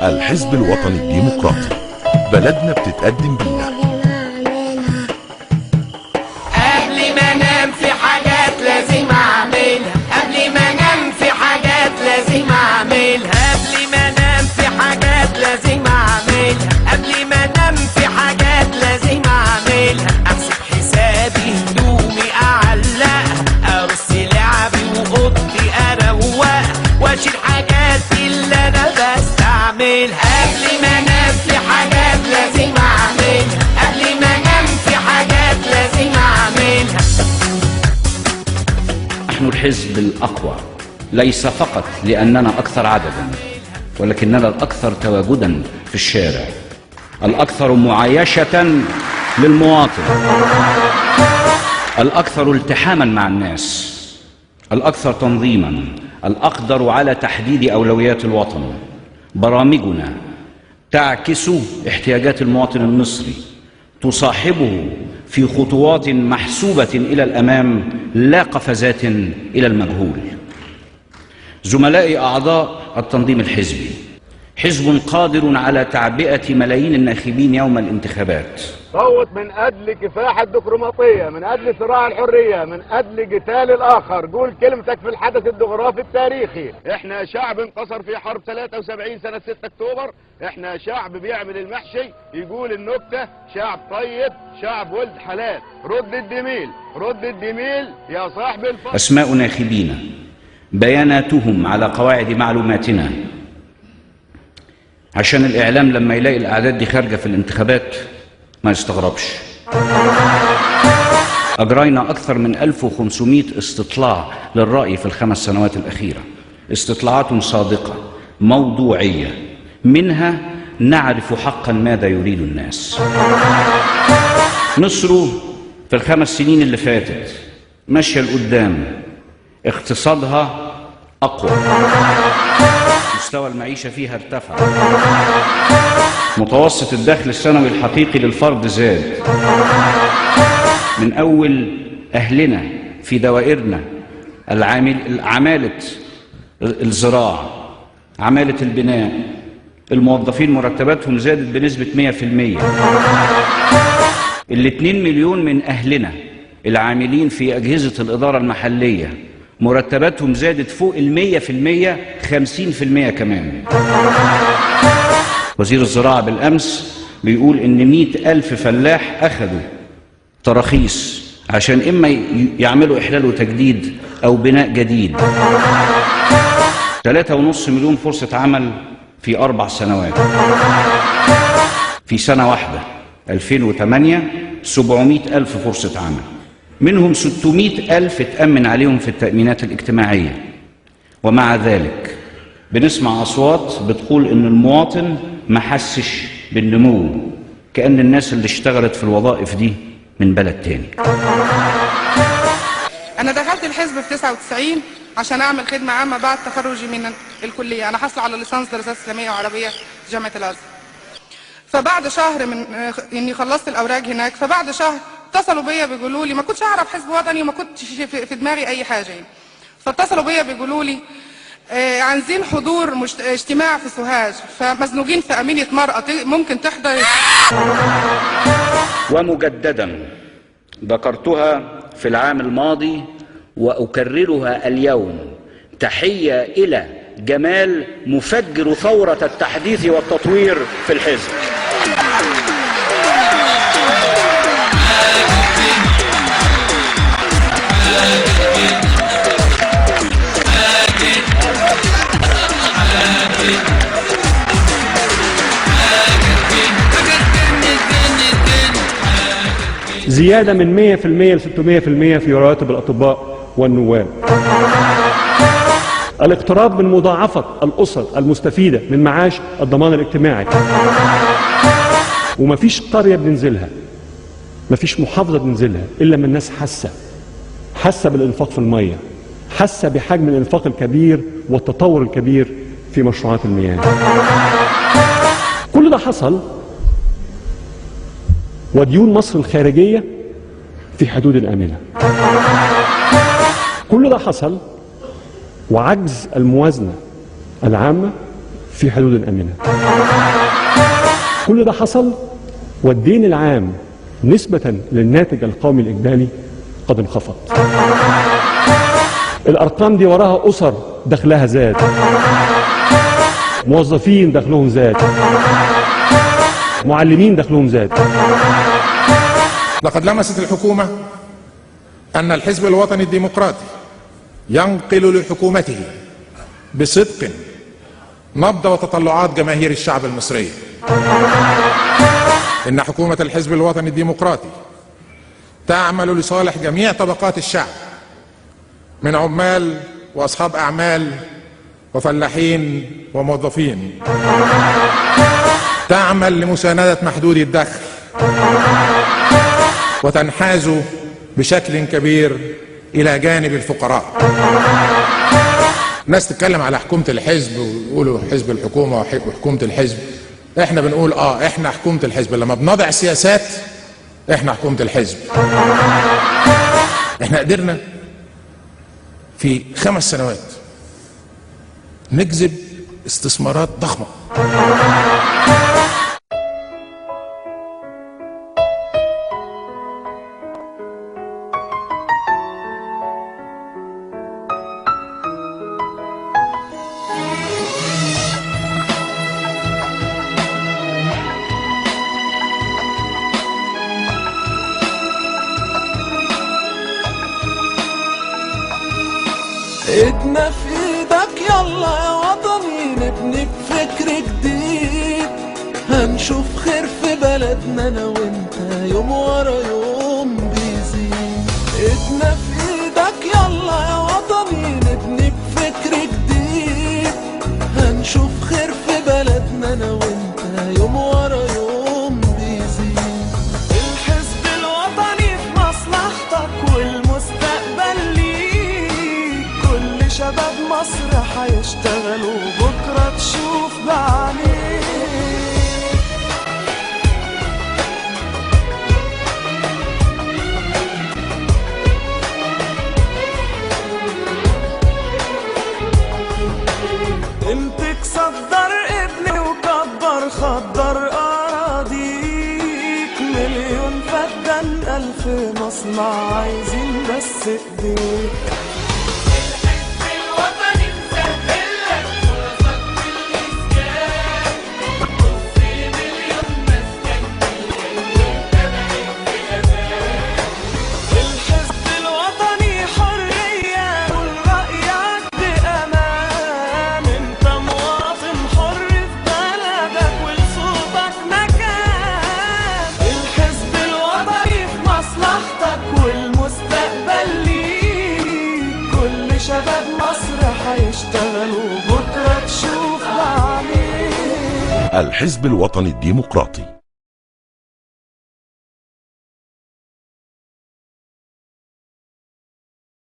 الحزب الوطني الديمقراطي، بلدنا بتتقدم بينا. قبل ما انام في حاجات لازم اعملها، قبل ما انام في حاجات لازم اعملها، قبل ما انام في حاجات لازم اعملها، قبل ما انام في حاجات لازم اعملها. احسب حسابي، هدومي اعلقها، ارص لعبي واوضتي اروقها، واشيل حاجاتي اللي انا بستعملها. قبل ما انام في حاجات لازم اعملها، قبل ما انام في حاجات لازم اعملها. نحن الحزب الأقوى، ليس فقط لأننا أكثر عددا، ولكننا الأكثر تواجدا في الشارع، الأكثر معايشة للمواطن، الأكثر التحاما مع الناس، الأكثر تنظيما، الأقدر على تحديد أولويات الوطن. برامجنا تعكس احتياجات المواطن المصري، تصاحبه في خطوات محسوبة إلى الأمام، لا قفزات إلى المجهول. زملائي أعضاء التنظيم الحزبي، حزب قادر على تعبئة ملايين الناخبين يوم الانتخابات. صوت من أجل كفاح الدبلوماسية، من أجل صراع الحرية، من أجل قتال الآخر. قول كلمتك في الحدث الجغرافي التاريخي. إحنا شعب انتصر في حرب 73 سنة 6 أكتوبر. إحنا شعب بيعمل المحشي، يقول النكتة، شعب طيب، شعب ولد حلال. رد الدميل، رد الدميل يا صاحب الفضل. أسماء ناخبينا، بياناتهم على قواعد معلوماتنا، عشان الإعلام لما يلاقي الأعداد دي خارجة في الانتخابات ما يستغربش. أجرينا أكثر من 1500 استطلاع للرأي في ال5 سنوات الأخيرة، استطلاعات صادقة موضوعية، منها نعرف حقا ماذا يريد الناس. مصر في ال5 سنين اللي فاتت ماشية لقدام، اقتصادها أقوى، مستوى المعيشة فيها ارتفع، متوسط الدخل السنوي الحقيقي للفرد زاد. من أول أهلنا في دوائرنا، عمالة الزراعة، عمالة البناء، الموظفين مرتباتهم زادت بنسبة 100%. 2 مليون من أهلنا العاملين في أجهزة الإدارة المحلية مرتباتهم زادت فوق 100%، 50% كمان. وزير الزراعة بالأمس بيقول إن 100,000 فلاح أخذوا تراخيص عشان إما يعملوا إحلال وتجديد أو بناء جديد. 3.5 مليون فرصة عمل في 4 سنوات. في سنة واحدة 2008 700,000 فرصة عمل، منهم 600,000 اتأمن عليهم في التأمينات الاجتماعية. ومع ذلك بنسمع أصوات بتقول إن المواطن ما حسش بالنمو، كأن الناس اللي اشتغلت في الوظائف دي من بلد تاني. أنا دخلت الحزب في 99 عشان أعمل خدمة عامة بعد تخرجي من الكلية. أنا حاصلة على ليسانس دراسات إسلامية وعربية في جامعة الأزهر. فبعد شهر من إني خلصت الأوراق هناك، فبعد شهر اتصلوا بيا بيقولوا لي، ما كنتش أعرف حزب وطني وما كنتش في دماغي أي حاجة يعني. فاتصلوا بيا بيقولوا لي عايزين حضور اجتماع في سوهاج، فمزنوقين في أمينة مرأة، ممكن تحضر. ومجددا ذكرتها في العام الماضي وأكررها اليوم، تحية إلى جمال مفجر ثورة التحديث والتطوير في الحزب. زيادة من 100% ل 600% في رواتب الأطباء والنواب. الاقتراب من مضاعفة الأسر المستفيدة من معاش الضمان الاجتماعي. ومفيش قرية بننزلها، مفيش محافظة بننزلها إلا من الناس حاسة بالإنفاق في المية، حاسة بحجم الإنفاق الكبير والتطور الكبير في مشروعات المياه. كل ده حصل وديون مصر الخارجية في حدود آمنة. كل ده حصل وعجز الموازنة العامة في حدود آمنة. كل ده حصل والدين العام نسبة للناتج القومي الإجمالي قد انخفض. الأرقام دي وراها أسر دخلها زاد، موظفين دخلهم زاد، معلمين دخلهم زاد. لقد لمست الحكومة أن الحزب الوطني الديمقراطي ينقل لحكومته بصدق نبض وتطلعات جماهير الشعب المصري. إن حكومة الحزب الوطني الديمقراطي تعمل لصالح جميع طبقات الشعب من عمال وأصحاب أعمال وفلاحين وموظفين. تعمل لمساندة محدودي الدخل وتنحاز بشكل كبير إلى جانب الفقراء. الناس تتكلم على حكومة الحزب ويقولوا حزب الحكومة وحكومة الحزب. احنا بنقول احنا حكومة الحزب لما بنضع سياسات، احنا حكومة الحزب. احنا قدرنا في 5 سنوات نجذب استثمارات ضخمة. ايدنا في ايدك يلا يا وطني نبني بفكر جديد، هنشوف خير في بلدنا انا وانت يوم ورا يوم بيزيد. ايدنا في ايدك يلا يا وطني نبني بفكر جديد، هنشوف خير في بلدنا انا وانت يوم ورا يوم بيزيد. الحزب الوطني في مصلحتك والمستقبل ليك، كل شباب مصر هيشتغلوا بكرة تشوف بعينيك. انتك صدر ابني وكبر خضر اراضيك، مليون فدان 1000 مصنع عايزين بس ايديك. شباب مصر هيشتغلوا بكرة تشوف بعينيك. الحزب الوطني الديمقراطي.